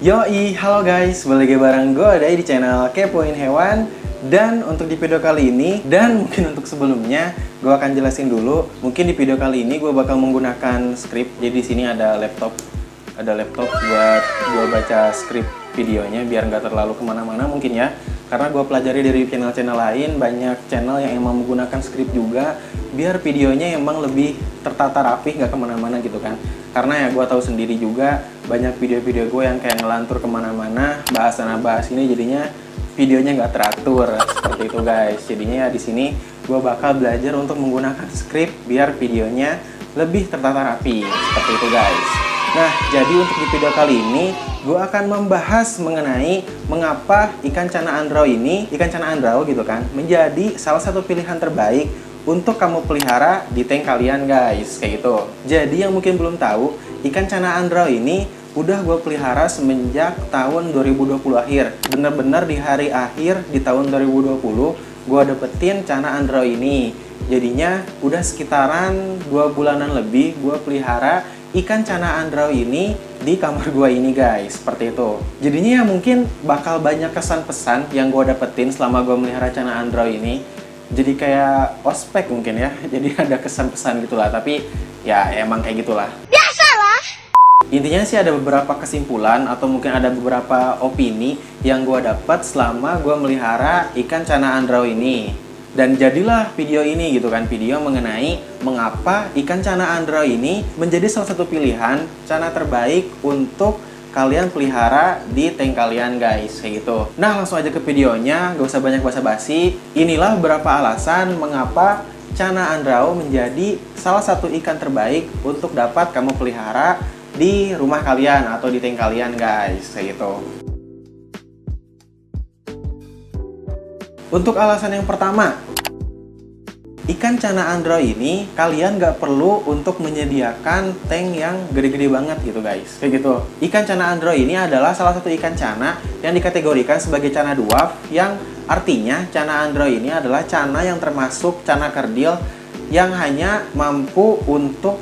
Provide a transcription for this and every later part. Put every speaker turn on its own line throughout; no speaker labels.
Yoi, halo guys, balik lagi bareng gue ada di channel Kepoin Hewan. Dan untuk di video kali ini, dan mungkin untuk sebelumnya, gue akan jelasin dulu. Mungkin di video kali ini gue bakal menggunakan script. Jadi di sini ada laptop buat gue baca script videonya biar nggak terlalu kemana-mana mungkin ya. Karena gue pelajari dari channel-channel lain, banyak channel yang emang menggunakan script juga, biar videonya emang lebih tertata rapi, nggak kemana-mana gitu kan. Karena ya gue tahu sendiri juga banyak video-video gue yang kayak ngelantur kemana-mana, bahas sana bahas ini, jadinya videonya nggak teratur seperti itu guys. Jadinya ya di sini gue bakal belajar untuk menggunakan script biar videonya lebih tertata rapi seperti itu guys. Nah, jadi untuk di video kali ini gue akan membahas mengenai mengapa ikan cana andrau ini, ikan cana andrau gitu kan, menjadi salah satu pilihan terbaik untuk kamu pelihara di tank kalian guys, kayak gitu. Jadi yang mungkin belum tahu, ikan cana andrau ini udah gue pelihara semenjak tahun 2020 akhir. Bener-bener di hari akhir di tahun 2020 gue dapetin cana andrau ini. Jadinya udah sekitaran 2 bulanan lebih gue pelihara ikan cana andrau ini di kamar gue ini guys, seperti itu. Jadinya ya mungkin bakal banyak kesan pesan yang gue dapetin selama gue melihara cana andrau ini. Jadi kayak ospek mungkin ya, jadi ada kesan-pesan gitulah, tapi ya emang kayak gitulah.
Biasalah.
Intinya sih ada beberapa kesimpulan atau mungkin ada beberapa opini yang gue dapat selama gue melihara ikan cana andrau ini. Dan jadilah video ini gitu kan, video mengenai mengapa ikan cana andrau ini menjadi salah satu pilihan cana terbaik untuk kalian pelihara di tank kalian guys, kayak gitu. Nah langsung aja ke videonya, gak usah banyak basa-basi. Inilah beberapa alasan mengapa cana andrau menjadi salah satu ikan terbaik untuk dapat kamu pelihara di rumah kalian atau di tank kalian guys, kayak gitu. Untuk alasan yang pertama, ikan cana andrau ini kalian nggak perlu untuk menyediakan tank yang gede-gede banget gitu guys, kayak gitu. Ikan cana andrau ini adalah salah satu ikan cana yang dikategorikan sebagai cana dwarf, yang artinya cana andrau ini adalah cana yang termasuk cana kerdil yang hanya mampu untuk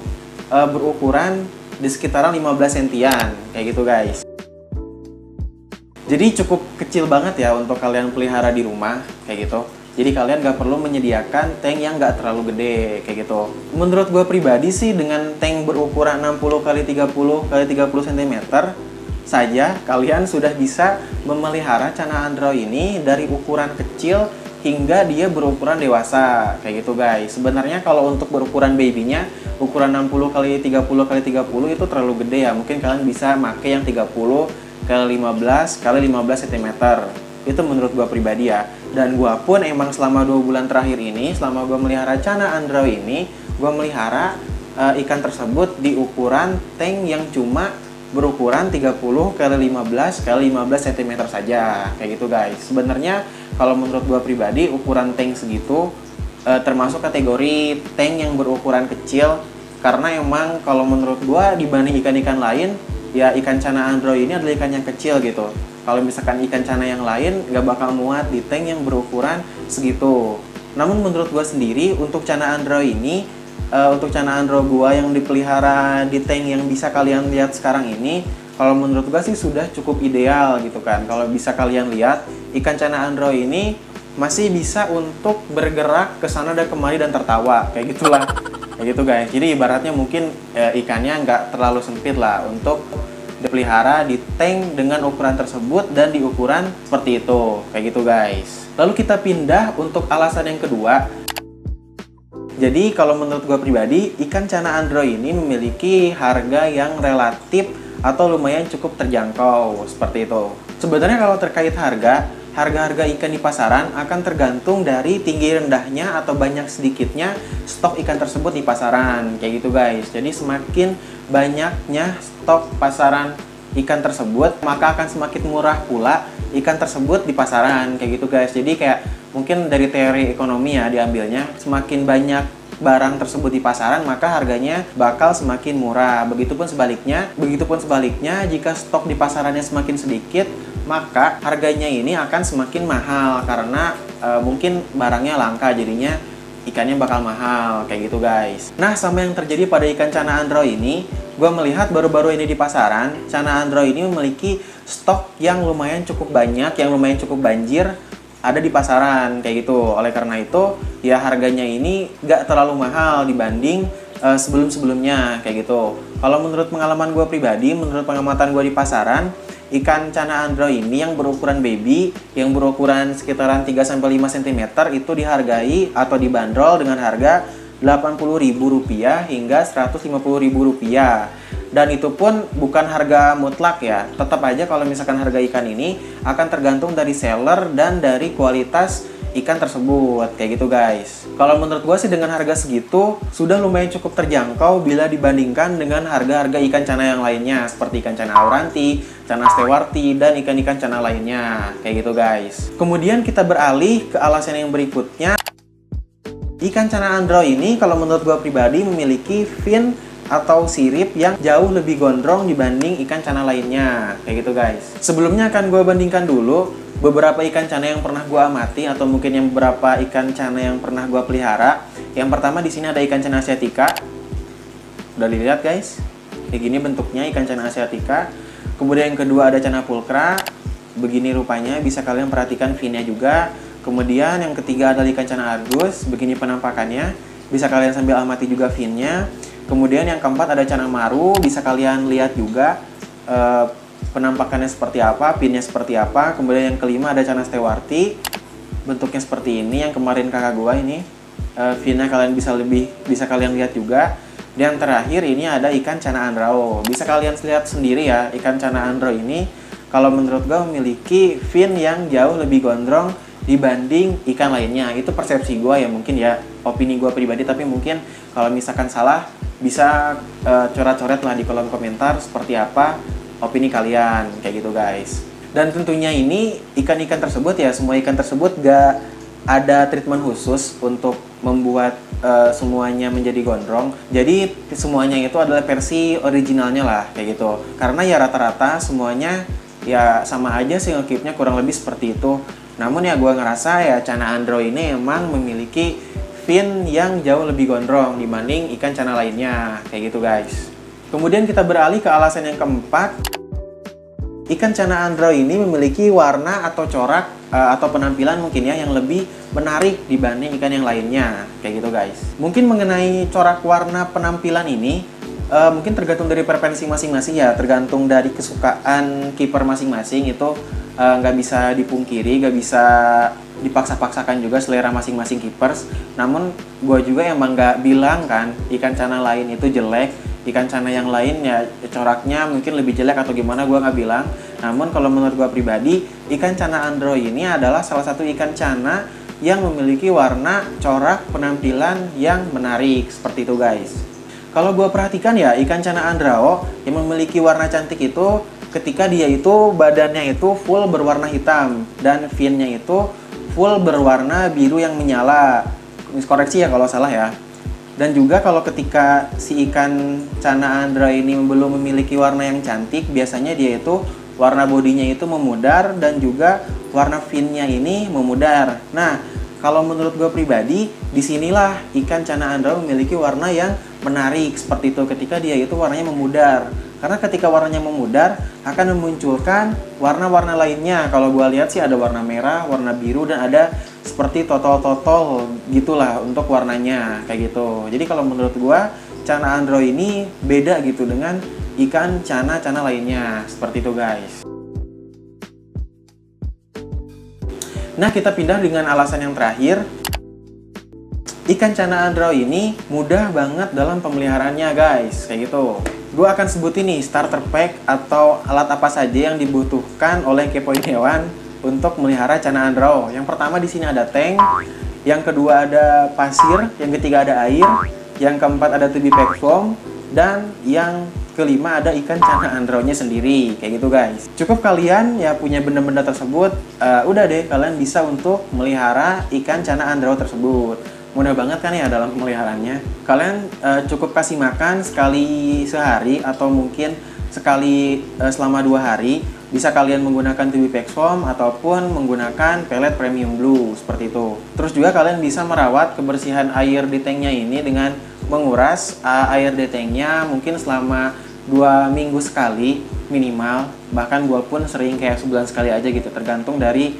berukuran di sekitaran 15 sentian, kayak gitu guys. Jadi cukup kecil banget ya untuk kalian pelihara di rumah, kayak gitu. Jadi kalian gak perlu menyediakan tank yang gak terlalu gede, kayak gitu. Menurut gue pribadi sih, dengan tank berukuran 60x30x30 cm saja kalian sudah bisa memelihara cana andrau ini dari ukuran kecil hingga dia berukuran dewasa, kayak gitu guys. Sebenarnya kalau untuk berukuran babynya, ukuran 60x30x30 itu terlalu gede ya. Mungkin kalian bisa pakai yang 30x15x15 cm. Itu menurut gua pribadi ya. Dan gua pun emang selama 2 bulan terakhir ini, selama gua melihara cana andrau ini, gua melihara ikan tersebut di ukuran tank yang cuma berukuran 30x15x15 cm saja, kayak gitu guys. Sebenarnya kalau menurut gua pribadi, ukuran tank segitu termasuk kategori tank yang berukuran kecil, karena emang kalau menurut gua dibanding ikan-ikan lain, ya ikan cana andrau ini adalah ikan yang kecil gitu. Kalau misalkan ikan cana yang lain nggak bakal muat di tank yang berukuran segitu. Namun menurut gua sendiri, untuk cana andrau ini, untuk cana andrau gua yang dipelihara di tank yang bisa kalian lihat sekarang ini, kalau menurut gua sih sudah cukup ideal gitu kan. Kalau bisa kalian lihat, ikan cana andrau ini masih bisa untuk bergerak ke sana dan kemari dan tertawa, kayak gitulah. Kayak gitu guys. Jadi ibaratnya mungkin ikannya nggak terlalu sempit lah untuk dipelihara di tank dengan ukuran tersebut dan di ukuran seperti itu, kayak gitu guys. Lalu kita pindah untuk alasan yang kedua. Jadi kalau menurut gue pribadi, ikan cana andrau ini memiliki harga yang relatif atau lumayan cukup terjangkau, seperti itu. Sebenarnya kalau terkait harga ikan di pasaran akan tergantung dari tinggi rendahnya atau banyak sedikitnya stok ikan tersebut di pasaran, kayak gitu guys. Jadi semakin banyaknya stok pasaran ikan tersebut, maka akan semakin murah pula ikan tersebut di pasaran, kayak gitu guys. Jadi kayak mungkin dari teori ekonomi ya diambilnya, semakin banyak barang tersebut di pasaran maka harganya bakal semakin murah. Begitupun sebaliknya, jika stok di pasarannya semakin sedikit, maka harganya ini akan semakin mahal karena mungkin barangnya langka, jadinya ikannya bakal mahal kayak gitu guys. Nah, sama yang terjadi pada ikan cana andro ini, gue melihat baru-baru ini di pasaran, cana andro ini memiliki stok yang lumayan cukup banyak, yang lumayan cukup banjir ada di pasaran kayak gitu. Oleh karena itu, ya harganya ini gak terlalu mahal dibanding sebelum-sebelumnya kayak gitu. Kalau menurut pengalaman gue pribadi, menurut pengamatan gue di pasaran, ikan cana andro ini yang berukuran baby, yang berukuran sekitaran 3-5 cm itu dihargai atau dibanderol dengan harga Rp80.000 hingga Rp150.000. Dan itu pun bukan harga mutlak ya. Tetap aja kalau misalkan harga ikan ini akan tergantung dari seller dan dari kualitas ikan tersebut kayak gitu guys. Kalau menurut gue sih dengan harga segitu sudah lumayan cukup terjangkau bila dibandingkan dengan harga-harga ikan cana yang lainnya seperti ikan cana auranti, cana stewarti, dan ikan-ikan cana lainnya kayak gitu guys. Kemudian kita beralih ke alasan yang berikutnya. Ikan cana andro ini kalau menurut gue pribadi memiliki fin atau sirip yang jauh lebih gondrong dibanding ikan cana lainnya kayak gitu guys. Sebelumnya akan gue bandingkan dulu beberapa ikan cana yang pernah gue amati atau mungkin yang beberapa ikan cana yang pernah gue pelihara. Yang pertama di sini ada ikan cana asiatica. Udah dilihat guys, kayak gini bentuknya ikan cana asiatica. Kemudian yang kedua ada cana pulcra. Begini rupanya, bisa kalian perhatikan finnya juga. Kemudian yang ketiga adalah ikan cana argus. Begini penampakannya, bisa kalian sambil amati juga finnya. Kemudian yang keempat ada cana maru, bisa kalian lihat juga penampakannya seperti apa, pinnya seperti apa. Kemudian yang kelima ada cana stewarti, bentuknya seperti ini. Yang kemarin kakak gua ini, finnya kalian bisa kalian lihat juga. Dan terakhir ini ada ikan cana andro. Bisa kalian lihat sendiri ya, ikan cana andro ini kalau menurut gua memiliki fin yang jauh lebih gondrong dibanding ikan lainnya. Itu persepsi gua ya, mungkin ya opini gua pribadi, tapi mungkin kalau misalkan salah bisa coret-coret lah di kolom komentar seperti apa opini kalian kayak gitu guys. Dan tentunya ini ikan-ikan tersebut ya, semua ikan tersebut gak ada treatment khusus untuk membuat semuanya menjadi gondrong. Jadi semuanya itu adalah versi originalnya lah kayak gitu. Karena ya rata-rata semuanya ya sama aja sih ngekipnya, kurang lebih seperti itu. Namun ya gue ngerasa ya cana andro ini emang memiliki fin yang jauh lebih gondrong dibanding ikan cana lainnya kayak gitu guys. Kemudian kita beralih ke alasan yang keempat. Ikan cana andro ini memiliki warna atau corak atau penampilan mungkin ya yang lebih menarik dibanding ikan yang lainnya kayak gitu guys. Mungkin mengenai corak warna penampilan ini mungkin tergantung dari preferensi masing-masing ya, tergantung dari kesukaan kiper masing-masing. Itu nggak bisa dipungkiri, nggak bisa dipaksa-paksakan juga selera masing-masing keepers. Namun gue juga emang nggak bilang kan ikan cana lain itu jelek, ikan cana yang lain ya coraknya mungkin lebih jelek atau gimana, gue nggak bilang. Namun kalau menurut gue pribadi, ikan cana andro ini adalah salah satu ikan cana yang memiliki warna corak penampilan yang menarik seperti itu guys. Kalau gue perhatikan ya, ikan cana andro yang memiliki warna cantik itu ketika dia itu badannya itu full berwarna hitam dan finnya itu full berwarna biru yang menyala. Koreksi ya kalau salah ya. Dan juga kalau ketika si ikan cana andro ini belum memiliki warna yang cantik, biasanya dia itu warna bodinya itu memudar dan juga warna finnya ini memudar. Nah, kalau menurut gue pribadi, disinilah ikan cana andro memiliki warna yang menarik seperti itu ketika dia itu warnanya memudar. Karena ketika warnanya memudar akan memunculkan warna-warna lainnya. Kalau gue lihat sih ada warna merah, warna biru, dan ada seperti totol-totol gitulah untuk warnanya kayak gitu. Jadi kalau menurut gue cana andro ini beda gitu dengan ikan cana-cana lainnya seperti itu guys. Nah, kita pindah dengan alasan yang terakhir. Ikan cana andro ini mudah banget dalam pemeliharaannya guys, kayak gitu. Gue akan sebutin nih starter pack atau alat apa saja yang dibutuhkan oleh kepoin hewan untuk melihara cana andro. Yang pertama di sini ada tank, yang kedua ada pasir, yang ketiga ada air, yang keempat ada tubi pack foam, dan yang kelima ada ikan cana andro-nya sendiri, kayak gitu guys. Cukup kalian ya punya benda-benda tersebut, udah deh kalian bisa untuk melihara ikan cana andro tersebut. Mudah banget kan ya dalam pemeliharaannya. Kalian cukup kasih makan sekali sehari atau mungkin sekali selama 2 hari Bisa kalian menggunakan 2B Foam ataupun menggunakan pellet premium blue seperti itu. Terus juga kalian bisa merawat kebersihan air di tanknya ini dengan menguras air di tanknya mungkin selama 2 minggu sekali minimal. Bahkan gue pun sering kayak sebulan sekali aja gitu, tergantung dari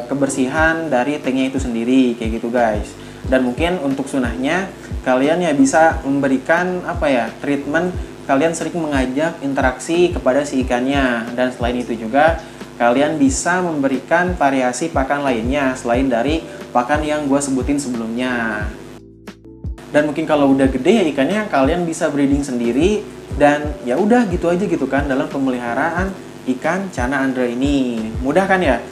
kebersihan dari tanknya itu sendiri kayak gitu guys. Dan mungkin untuk sunahnya kalian ya bisa memberikan treatment, kalian sering mengajak interaksi kepada si ikannya. Dan selain itu juga kalian bisa memberikan variasi pakan lainnya selain dari pakan yang gue sebutin sebelumnya. Dan mungkin kalau udah gede ya ikannya, kalian bisa breeding sendiri. Dan ya udah gitu aja gitu kan dalam pemeliharaan ikan Channa Andra ini. Mudah kan ya?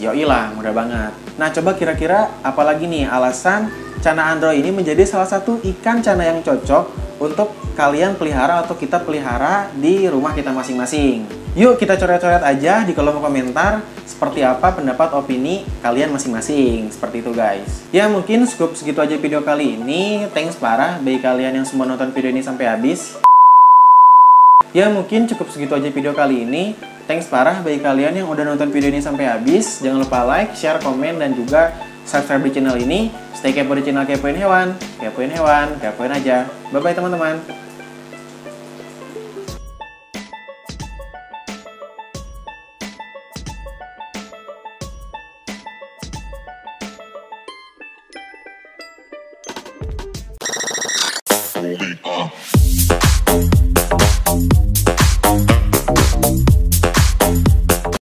Yoilah, mudah banget. Nah, coba kira-kira apalagi nih alasan Channa Andra ini menjadi salah satu ikan Channa yang cocok untuk kalian pelihara atau kita pelihara di rumah kita masing-masing. Yuk kita coret-coret aja di kolom komentar seperti apa pendapat opini kalian masing-masing. Seperti itu guys. Ya mungkin cukup segitu aja video kali ini. Thanks parah bagi kalian yang semua nonton video ini sampai habis. Ya mungkin cukup segitu aja video kali ini. Thanks parah bagi kalian yang udah nonton video ini sampai habis. Jangan lupa like, share, komen, dan juga subscribe di channel ini. Stay kepo di channel Kepoin Hewan. Kepoin hewan, kepoin aja. Bye-bye teman-teman.
Holy